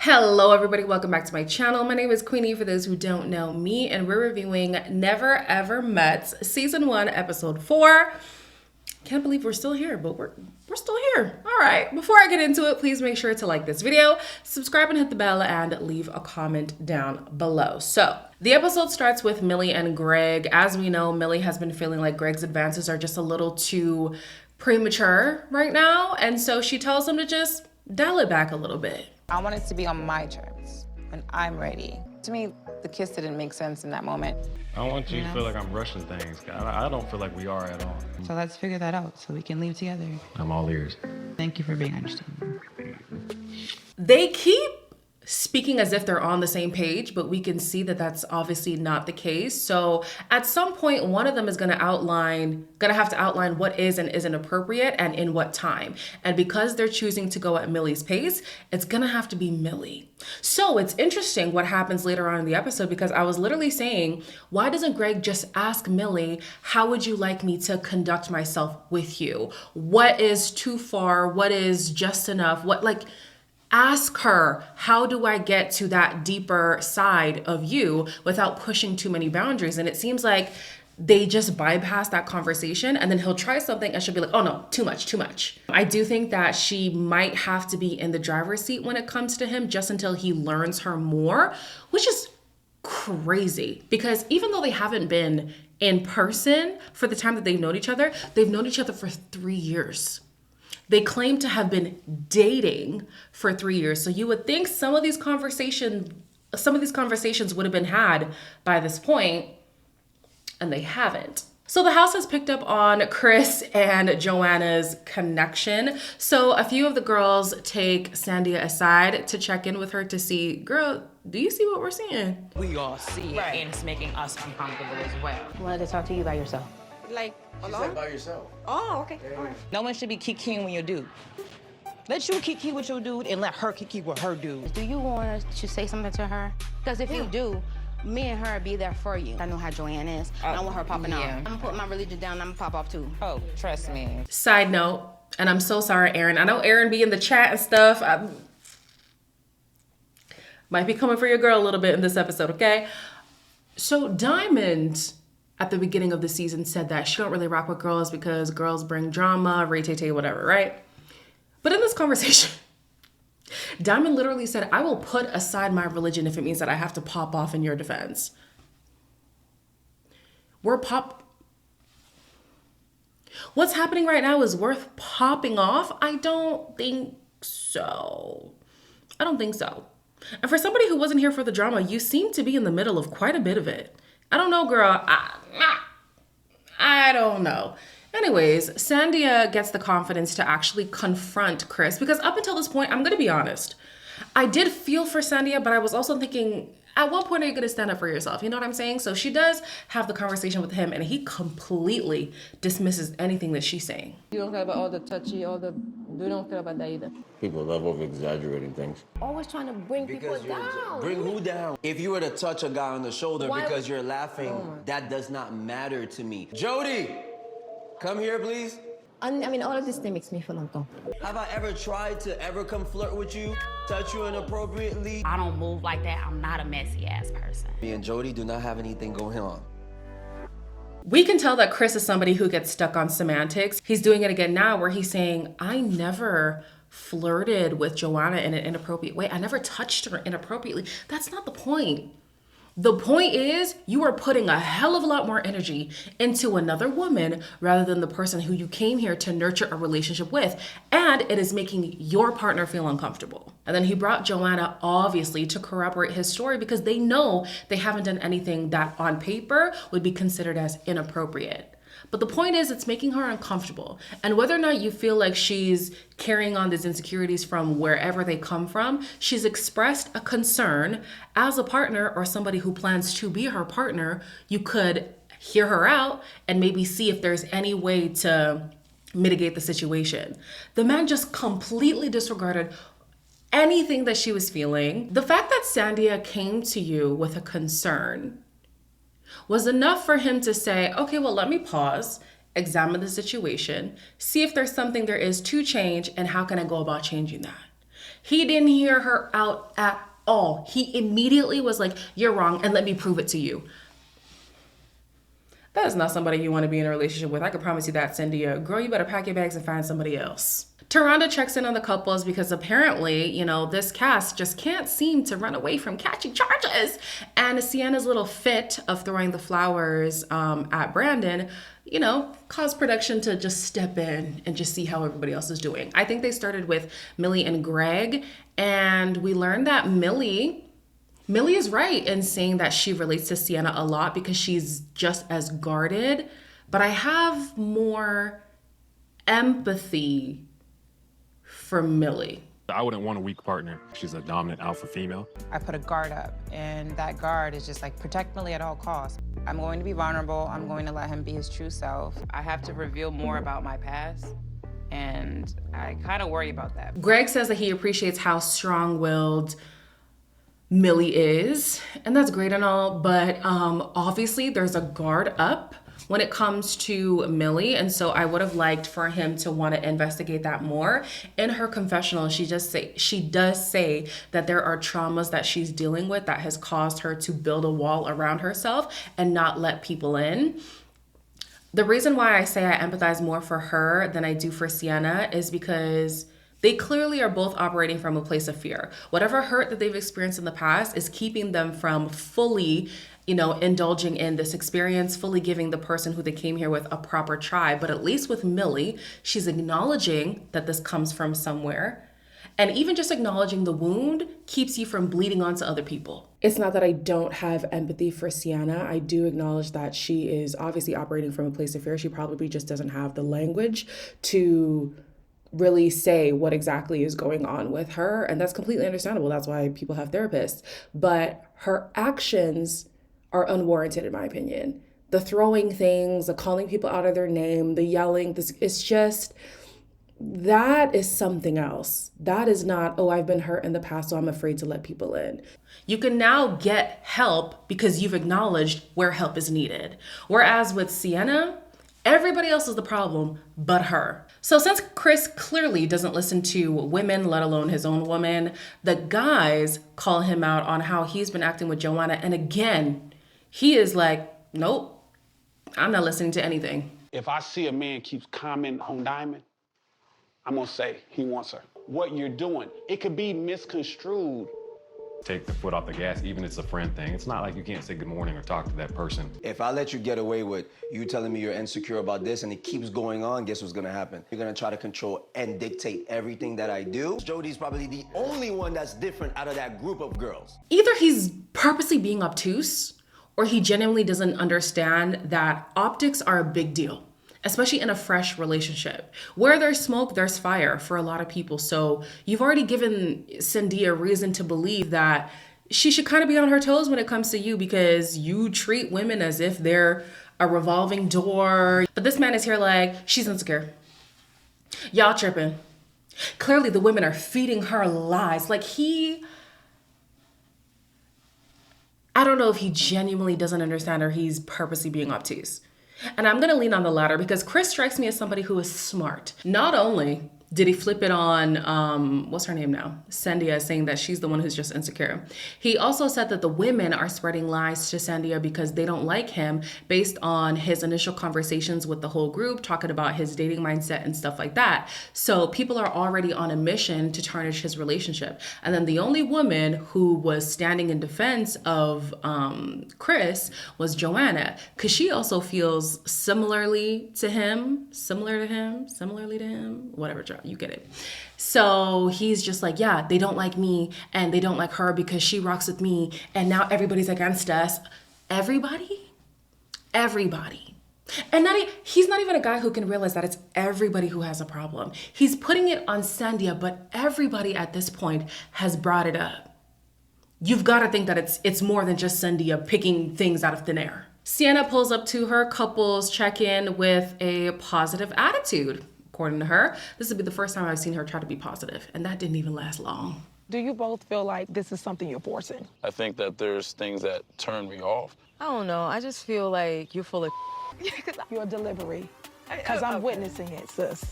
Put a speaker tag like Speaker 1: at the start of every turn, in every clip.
Speaker 1: Hello everybody, welcome back to my channel. My name is Queenie for those who don't know me, and we're reviewing Never Ever Met's season 1 episode 4. Can't believe we're still here, but we're still here. All right, before I get into it, please make sure to like this video, subscribe and hit the bell, and leave a comment down below. So the episode starts with Millie and Greg. As we know, Millie has been feeling like Greg's advances are just a little too premature right now, and so she tells him to just dial it back a little bit.
Speaker 2: I want it to be on my terms, and I'm ready. To me, the kiss didn't make sense in that moment.
Speaker 3: I don't want you to feel like I'm rushing things. I don't feel like we are at all.
Speaker 2: So let's figure that out so we can leave together.
Speaker 3: I'm all ears.
Speaker 2: Thank you for being understanding.
Speaker 1: They keep speaking as if they're on the same page, but we can see that that's obviously not the case. So at some point, one of them is gonna have to outline what is and isn't appropriate and in what time. And because they're choosing to go at Millie's pace, it's gonna have to be Millie. So it's interesting what happens later on in the episode, because I was literally saying, why doesn't Greg just ask Millie, how would you like me to conduct myself with you? What is too far? What is just enough? Ask her, how do I get to that deeper side of you without pushing too many boundaries? And it seems like they just bypass that conversation, and then he'll try something and she'll be like, oh no, too much. I do think that she might have to be in the driver's seat when it comes to him, just until he learns her more, which is crazy, because even though they haven't been in person for the time that they've known each other for 3 years. They claim to have been dating for 3 years. So you would think some of these conversations would have been had by this point, and they haven't. So the house has picked up on Chris and Joanna's connection. So a few of the girls take Sandia aside to check in with her to see, girl, do you see what we're seeing?
Speaker 4: We all see it, and it's making us uncomfortable as well.
Speaker 5: I wanted to talk to you by yourself.
Speaker 4: Like, alone?
Speaker 6: She said by yourself.
Speaker 4: Oh, okay. All right. No one should be kikiing with your dude. Let you kiki with your dude and let her kiki with her dude.
Speaker 5: Do you want to say something to her? Because if you do, me and her be there for you. I know how Joanna is. I don't want her popping off. I'm gonna put my religion down and I'm gonna pop off too.
Speaker 4: Oh, trust me.
Speaker 1: Side note, and I'm so sorry, Aaron. I know Aaron be in the chat and stuff. I might be coming for your girl a little bit in this episode, okay? So Dymond, at the beginning of the season, said that she don't really rock with girls because girls bring drama, irate, whatever, right? But in this conversation, Dymond literally said, I will put aside my religion if it means that I have to pop off in your defense. What's happening right now is worth popping off? I don't think so. And for somebody who wasn't here for the drama, you seem to be in the middle of quite a bit of it. I don't know, girl. I don't know. Anyways, Sandia gets the confidence to actually confront Chris, because up until this point, I'm going to be honest, I did feel for Sandia, but I was also thinking, at what point are you going to stand up for yourself? You know what I'm saying? So she does have the conversation with him, and he completely dismisses anything that she's saying.
Speaker 7: You don't care about all the touchy, you don't care about that either.
Speaker 6: People love over-exaggerating things.
Speaker 5: Always trying to bring people down.
Speaker 8: Bring who down? If you were to touch a guy on the shoulder because you're laughing, that does not matter to me. Jody, come here, please.
Speaker 5: I mean, all of this thing makes me feel uncomfortable.
Speaker 8: Have I ever tried to ever come flirt with you, touch you inappropriately?
Speaker 4: I don't move like that. I'm not a messy ass person.
Speaker 8: Me and Jody do not have anything going on.
Speaker 1: We can tell that Chris is somebody who gets stuck on semantics. He's doing it again now, where he's saying, I never flirted with Joanna in an inappropriate way. I never touched her inappropriately. That's not the point. The point is, you are putting a hell of a lot more energy into another woman rather than the person who you came here to nurture a relationship with. And it is making your partner feel uncomfortable. And then he brought Joanna, obviously, to corroborate his story, because they know they haven't done anything that on paper would be considered as inappropriate. But the point is, it's making her uncomfortable. And whether or not you feel like she's carrying on these insecurities from wherever they come from, she's expressed a concern as a partner or somebody who plans to be her partner. You could hear her out and maybe see if there's any way to mitigate the situation. The man just completely disregarded anything that she was feeling. The fact that Sandia came to you with a concern was enough for him to say, okay, well, let me pause, examine the situation, see if there's something there is to change, and how can I go about changing that? He didn't hear her out at all. He immediately was like, you're wrong, and let me prove it to you. That is not somebody you want to be in a relationship with. I can promise you that, Sandia. Girl, you better pack your bags and find somebody else. Taronda checks in on the couples because apparently, you know, this cast just can't seem to run away from catching charges. And Sienna's little fit of throwing the flowers at Brandon, you know, caused production to just step in and just see how everybody else is doing. I think they started with Millie and Greg, and we learned that Millie is right in saying that she relates to Sienna a lot because she's just as guarded, but I have more empathy for Millie.
Speaker 3: I wouldn't want a weak partner. She's a dominant alpha female.
Speaker 2: I put a guard up, and that guard is just like, protect Millie at all costs. I'm going to be vulnerable. I'm going to let him be his true self. I have to reveal more about my past, and I kind of worry about that.
Speaker 1: Greg says that he appreciates how strong-willed Millie is, and that's great and all, but obviously there's a guard up when it comes to Millie, and so I would have liked for him to want to investigate that more. In her confessional, she does say that there are traumas that she's dealing with that has caused her to build a wall around herself and not let people in. The reason why I say I empathize more for her than I do for Sienna is because they clearly are both operating from a place of fear. Whatever hurt that they've experienced in the past is keeping them from fully, you know, indulging in this experience, fully giving the person who they came here with a proper try. But at least with Millie, she's acknowledging that this comes from somewhere. And even just acknowledging the wound keeps you from bleeding onto other people. It's not that I don't have empathy for Sienna. I do acknowledge that she is obviously operating from a place of fear. She probably just doesn't have the language to really say what exactly is going on with her. And that's completely understandable. That's why people have therapists. But her actions are unwarranted, in my opinion. The throwing things, the calling people out of their name, the yelling, it's just, that is something else. That is not, oh, I've been hurt in the past, so I'm afraid to let people in. You can now get help because you've acknowledged where help is needed. Whereas with Sienna, everybody else is the problem but her. So since Chris clearly doesn't listen to women, let alone his own woman, the guys call him out on how he's been acting with Joanna. And again, he is like, nope, I'm not listening to anything.
Speaker 9: If I see a man keeps commenting on Dymond, I'm gonna say he wants her. What you're doing, it could be misconstrued.
Speaker 3: Take the foot off the gas, even if it's a friend thing. It's not like you can't say good morning or talk to that person.
Speaker 8: If I let you get away with you telling me you're insecure about this and it keeps going on, guess what's gonna happen? You're gonna try to control and dictate everything that I do. Jody's probably the only one that's different out of that group of girls.
Speaker 1: Either he's purposely being obtuse or he genuinely doesn't understand that optics are a big deal, especially in a fresh relationship. Where there's smoke, there's fire for a lot of people. So you've already given Sandia reason to believe that she should kind of be on her toes when it comes to you because you treat women as if they're a revolving door. But this man is here like, she's insecure. Y'all tripping. Clearly the women are feeding her lies. Like I don't know if he genuinely doesn't understand or he's purposely being obtuse. And I'm gonna lean on the latter because Chris strikes me as somebody who is smart. Not only did he flip it on, what's her name now? Sandia, saying that she's the one who's just insecure. He also said that the women are spreading lies to Sandia because they don't like him based on his initial conversations with the whole group, talking about his dating mindset and stuff like that. So people are already on a mission to tarnish his relationship. And then the only woman who was standing in defense of Chris was Joanna, because she also feels similarly to him, whatever, you get it. So he's just like, yeah, they don't like me and they don't like her because she rocks with me and now everybody's against us. Everybody. And he's not even a guy who can realize that it's everybody who has a problem. He's putting it on Sandia, but everybody at this point has brought it up. You've got to think that it's more than just Sandia picking things out of thin air. Sienna pulls up to her couples check-in with a positive attitude. According to her, this would be the first time I've seen her try to be positive, and that didn't even last long.
Speaker 7: Do you both feel like this is something you're forcing?
Speaker 10: I think that there's things that turn me off.
Speaker 11: I don't know. I just feel like you're full of
Speaker 7: Your delivery, because I'm witnessing it, sis.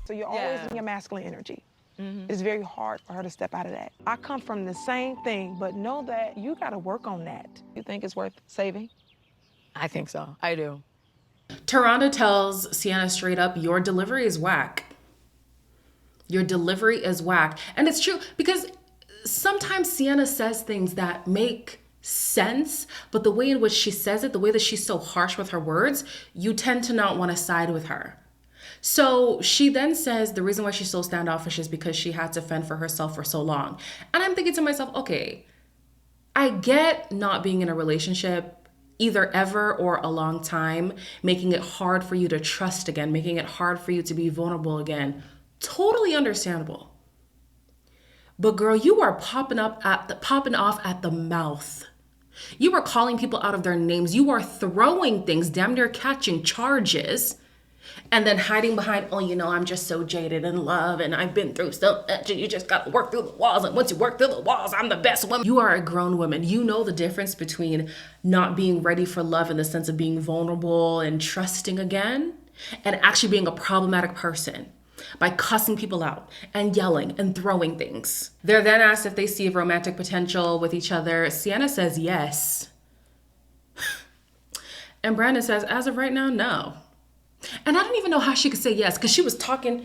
Speaker 7: So you're always in your masculine energy. It's very hard for her to step out of that. I come from the same thing, but know that you gotta work on that. You think it's worth saving?
Speaker 11: I think so. I do.
Speaker 1: Taronda tells Sienna straight up, your delivery is whack. Your delivery is whack. And it's true because sometimes Sienna says things that make sense, but the way in which she says it, the way that she's so harsh with her words, you tend to not want to side with her. So she then says the reason why she's so standoffish is because she had to fend for herself for so long. And I'm thinking to myself, okay, I get not being in a relationship either ever or a long time, making it hard for you to trust again, making it hard for you to be vulnerable again. Totally understandable. But girl, you are popping off at the mouth. You are calling people out of their names. You are throwing things, damn near catching charges, and then hiding behind, oh, you know, I'm just so jaded in love and I've been through so much and you just gotta work through the walls. And once you work through the walls, I'm the best woman. You are a grown woman. You know the difference between not being ready for love in the sense of being vulnerable and trusting again, and actually being a problematic person by cussing people out and yelling and throwing things. They're then asked if they see romantic potential with each other. Sienna says yes. And Brandon says, as of right now, no. And I don't even know how she could say yes, because she was talking,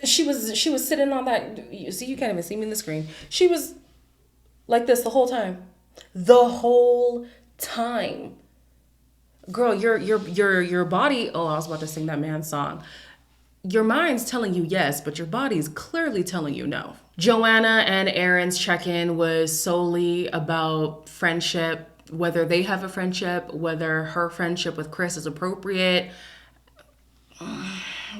Speaker 1: she was sitting on that, you see, you can't even see me in the screen. She was like this the whole time. The whole time. Girl, your body, oh, I was about to sing that man's song. Your mind's telling you yes, but your body's clearly telling you no. Joanna and Aaron's check-in was solely about friendship, whether they have a friendship, whether her friendship with Chris is appropriate.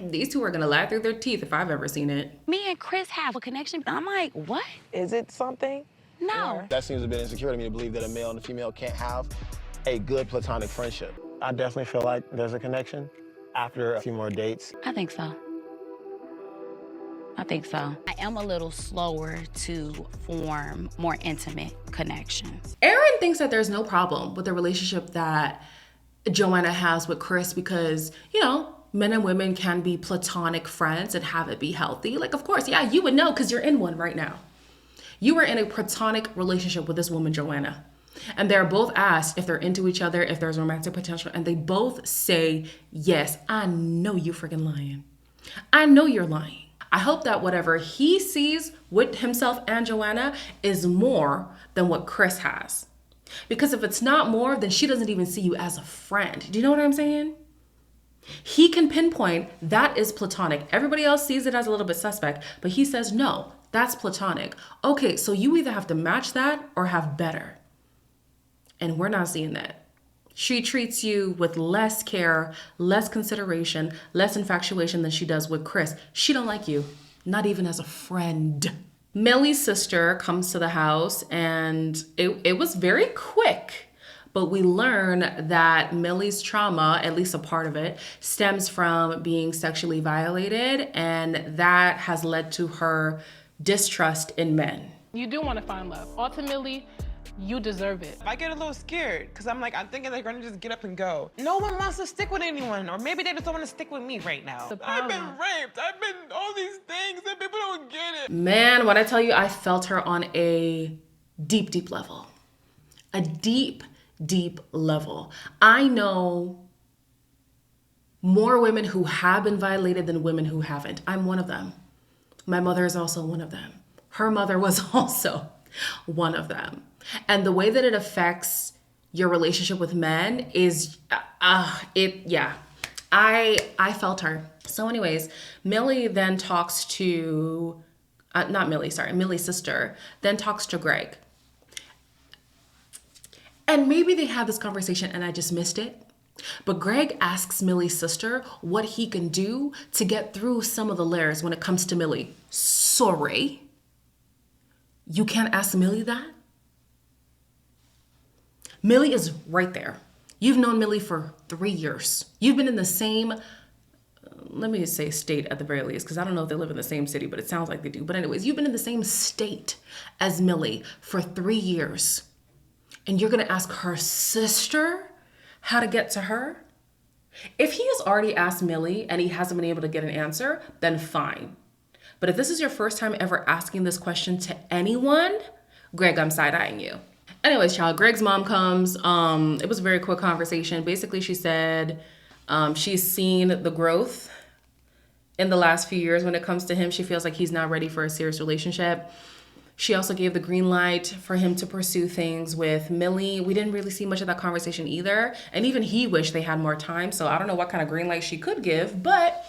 Speaker 1: These two are gonna lie through their teeth if I've ever seen it.
Speaker 5: Me and Chris have a connection. I'm like, what?
Speaker 7: Is it something?
Speaker 5: No.
Speaker 6: That seems a bit insecure to me to believe that a male and a female can't have a good platonic friendship.
Speaker 12: I definitely feel like there's a connection after a few more dates.
Speaker 5: I think so. I am a little slower to form more intimate connections.
Speaker 1: Aaron thinks that there's no problem with the relationship that Joanna has with Chris because, you know, men and women can be platonic friends and have it be healthy. Like, of course, yeah, you would know because you're in one right now. You are in a platonic relationship with this woman, Joanna. And they're both asked if they're into each other, if there's romantic potential, and they both say, yes, I know you're freaking lying. I know you're lying. I hope that whatever he sees with himself and Joanna is more than what Chris has. Because if it's not more, then she doesn't even see you as a friend. Do you know what I'm saying? He can pinpoint that is platonic. Everybody else sees it as a little bit suspect, but he says, no, that's platonic. Okay, so you either have to match that or have better. And we're not seeing that. She treats you with less care, less consideration, less infatuation than she does with Chris. She don't like you, not even as a friend. Millie's sister comes to the house and it was very quick, but we learn that Millie's trauma, at least a part of it, stems from being sexually violated, and that has led to her distrust in men.
Speaker 13: You do want to find love. Ultimately, you deserve it.
Speaker 14: I get a little scared because I'm thinking they're gonna just get up and go. No one wants to stick with anyone, or maybe they just don't want to stick with me right now. I've been raped, I've been all these things and people don't get it.
Speaker 1: Man, when I tell you, I felt her on a deep, deep level. A deep, deep level. I know more women who have been violated than women who haven't. I'm one of them. My mother is also one of them. Her mother was also one of them. And the way that it affects your relationship with men is, I felt her. So anyways, Millie then talks to, Millie's sister, then talks to Greg. And maybe they had this conversation and I just missed it. But Greg asks Millie's sister what he can do to get through some of the layers when it comes to Millie. Sorry. You can't ask Millie that? Millie is right there. You've known Millie for 3 years. You've been in the same, let me just say state at the very least, because I don't know if they live in the same city, but it sounds like they do. But anyways, you've been in the same state as Millie for 3 years. And you're gonna ask her sister how to get to her? If he has already asked Millie and he hasn't been able to get an answer, then fine. But if this is your first time ever asking this question to anyone, Greg, I'm side-eyeing you. Anyways, child, Greg's mom comes. It was a very quick conversation. Basically, she said she's seen the growth in the last few years when it comes to him. She feels like he's not ready for a serious relationship. She also gave the green light for him to pursue things with Millie. We didn't really see much of that conversation either. And even he wished they had more time. So I don't know what kind of green light she could give, but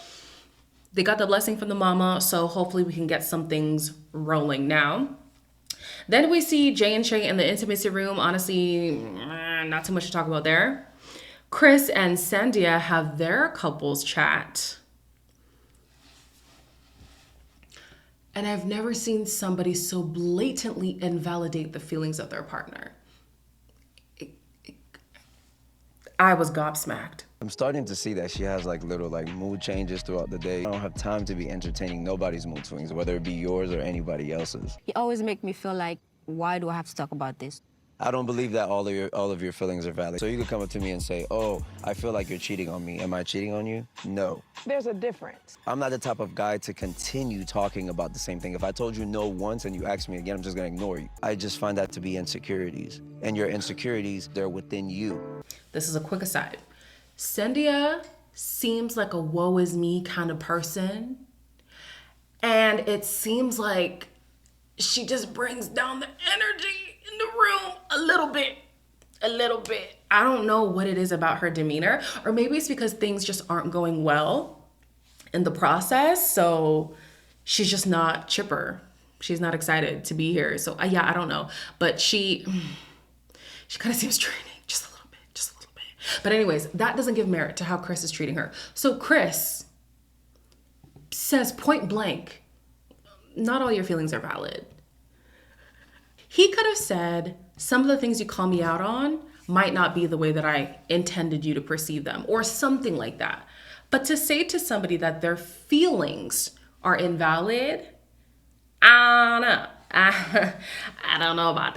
Speaker 1: they got the blessing from the mama. So hopefully we can get some things rolling now. Then we see Jay and Shay in the intimacy room. Honestly, not too much to talk about there. Chris and Sandia have their couples chat. And I've never seen somebody so blatantly invalidate the feelings of their partner. I was gobsmacked.
Speaker 8: I'm starting to see that she has like little like mood changes throughout the day. I don't have time to be entertaining nobody's mood swings, whether it be yours or anybody else's.
Speaker 5: You always make me feel like, why do I have to talk about this?
Speaker 8: I don't believe that all of your feelings are valid. So you could come up to me and say, oh, I feel like you're cheating on me. Am I cheating on you? No.
Speaker 7: There's a difference.
Speaker 8: I'm not the type of guy to continue talking about the same thing. If I told you no once and you ask me again, I'm just gonna ignore you. I just find that to be insecurities. And your insecurities, they're within you.
Speaker 1: This is a quick aside. Sandia seems like a woe is me kind of person. And it seems like she just brings down the energy in the room a little bit. I don't know what it is about her demeanor, or maybe it's because things just aren't going well in the process. So she's just not chipper. She's not excited to be here. So yeah, I don't know. But she kind of seems draining just a little bit. But anyways, that doesn't give merit to how Chris is treating her. So Chris says point blank, not all your feelings are valid. He could have said, some of the things you call me out on might not be the way that I intended you to perceive them, or something like that. But to say to somebody that their feelings are invalid, I don't know. I don't know about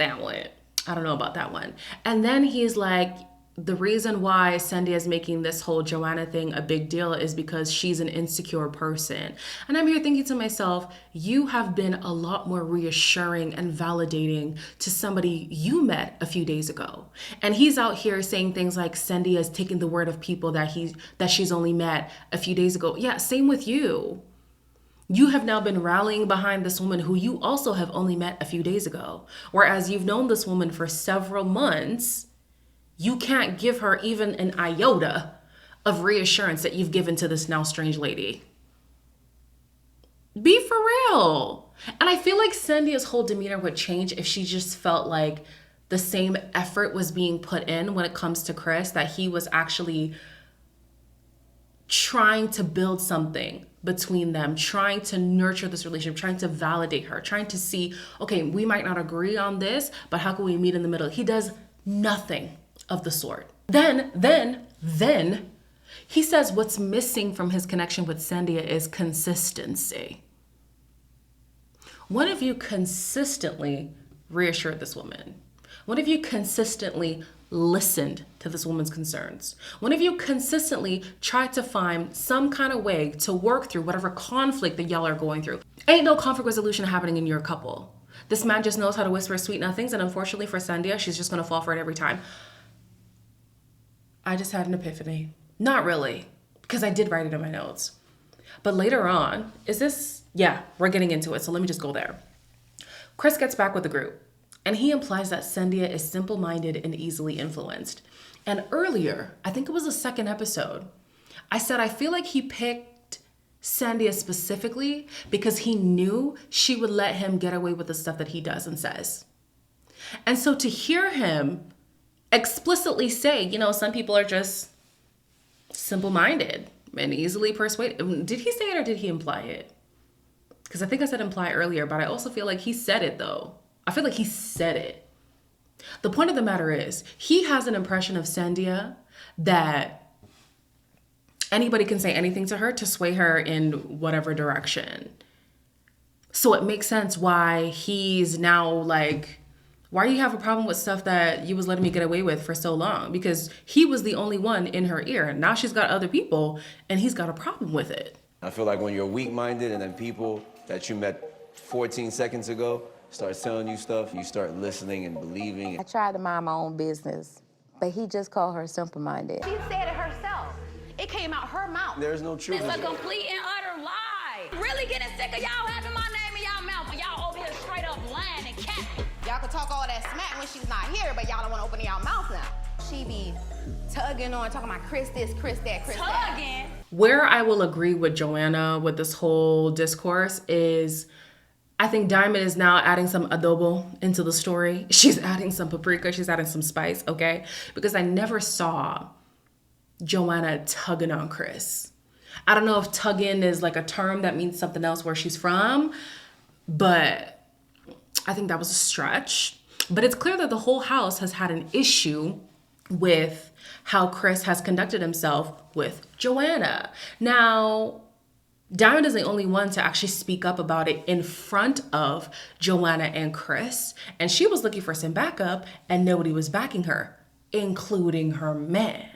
Speaker 1: that one. And then he's like, the reason why Sandia is making this whole Joanna thing a big deal is because she's an insecure person. And I'm here thinking to myself, you have been a lot more reassuring and validating to somebody you met a few days ago. And he's out here saying things like Sandia is taking the word of people that she's only met a few days ago. Yeah, same with you. You have now been rallying behind this woman who you also have only met a few days ago. Whereas you've known this woman for several months, you can't give her even an iota of reassurance that you've given to this now strange lady. Be for real. And I feel like Sandia's whole demeanor would change if she just felt like the same effort was being put in when it comes to Chris, that he was actually trying to build something between them, trying to nurture this relationship, trying to validate her, trying to see, okay, we might not agree on this, but how can we meet in the middle? He does nothing of the sort. Then he says what's missing from his connection with Sandia is consistency. When have you consistently reassured this woman? When have you consistently listened to this woman's concerns? When have you consistently tried to find some kind of way to work through whatever conflict that y'all are going through? Ain't no conflict resolution happening in your couple. This man just knows how to whisper sweet nothings, and unfortunately for Sandia, she's just gonna fall for it every time. I just had an epiphany. Not really, because I did write it in my notes. But later on, we're getting into it, so let me just go there. Chris gets back with the group, and he implies that Sandia is simple-minded and easily influenced. And earlier, I think it was the second episode, I said I feel like he picked Sandia specifically because he knew she would let him get away with the stuff that he does and says. And so to hear him explicitly say, some people are just simple-minded and easily persuaded. Did he say it or did he imply it? Because I think I said imply earlier, but I also feel like he said it though. I feel like he said it. The point of the matter is, he has an impression of Sandia that anybody can say anything to her to sway her in whatever direction. So it makes sense why he's now like, why do you have a problem with stuff that you was letting me get away with for so long? Because he was the only one in her ear. Now she's got other people and he's got a problem with it.
Speaker 8: I feel like when you're weak-minded and then people that you met 14 seconds ago starts telling you stuff, you start listening and believing.
Speaker 5: I tried to mind my own business, but he just called her simple-minded. She said it herself. It came out her mouth.
Speaker 8: There's no truth.
Speaker 4: It's a complete and utter lie. Really getting sick of y'all having my name in y'all mouth, and y'all over here straight up lying and capping.
Speaker 5: Y'all can talk all that smack when she's not here, but y'all don't want to open y'all mouth now. She be tugging on, talking about Chris this, Chris that, Chris that.
Speaker 4: Tugging?
Speaker 1: Where I will agree with Joanna with this whole discourse is I think Dymond is now adding some adobo into the story. She's adding some paprika, she's adding some spice, okay? Because I never saw Joanna tugging on Chris. I don't know if tugging is like a term that means something else where she's from, but I think that was a stretch. But it's clear that the whole house has had an issue with how Chris has conducted himself with Joanna. Now, Dymond is the only one to actually speak up about it in front of Joanna and Chris, and she was looking for some backup and nobody was backing her, including her man.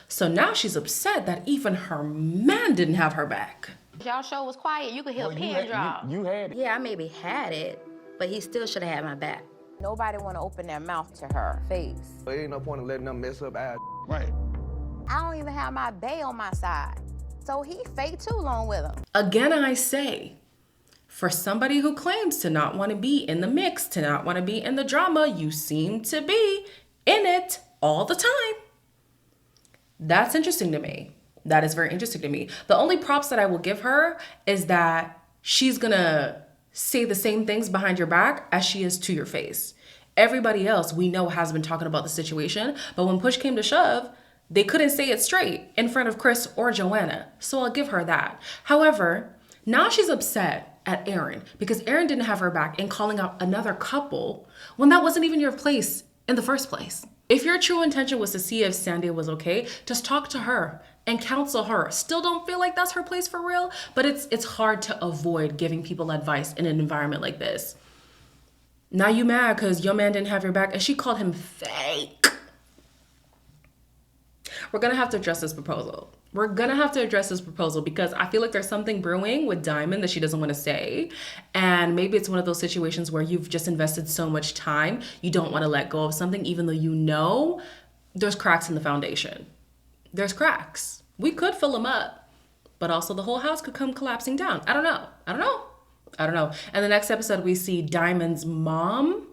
Speaker 1: So now she's upset that even her man didn't have her back.
Speaker 5: Y'all show was quiet. You could hear a pin drop.
Speaker 12: You had it.
Speaker 5: Yeah, I maybe had it, but he still should have had my back. Nobody want to open their mouth to her face.
Speaker 6: There ain't no point in letting them mess up our
Speaker 9: Right.
Speaker 5: I don't even have my bae on my side. So he fake too long with him.
Speaker 1: Again, I say, for somebody who claims to not want to be in the mix, to not want to be in the drama, you seem to be in it all the time. That's interesting to me. That is very interesting to me. The only props that I will give her is that she's gonna say the same things behind your back as she is to your face. Everybody else we know has been talking about the situation, but when push came to shove, they couldn't say it straight in front of Chris or Joanna. So I'll give her that. However, now she's upset at Aaron because Aaron didn't have her back in calling out another couple when that wasn't even your place in the first place. If your true intention was to see if Sandia was okay, just talk to her and counsel her. Still don't feel like that's her place for real, but it's hard to avoid giving people advice in an environment like this. Now you mad because your man didn't have your back and she called him fake. We're gonna have to address this proposal. We're gonna have to address this proposal because I feel like there's something brewing with Dymond that she doesn't want to say. And maybe it's one of those situations where you've just invested so much time, you don't want to let go of something, even though you know there's cracks in the foundation. There's cracks. We could fill them up, but also the whole house could come collapsing down. I don't know. And the next episode, we see Dymond's mom.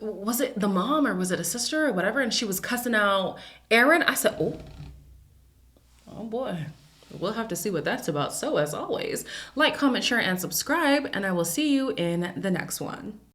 Speaker 1: Was it the mom or was it a sister or whatever? And she was cussing out Aaron. I said, oh boy, we'll have to see what that's about. So as always, like, comment, share, and subscribe, and I will see you in the next one.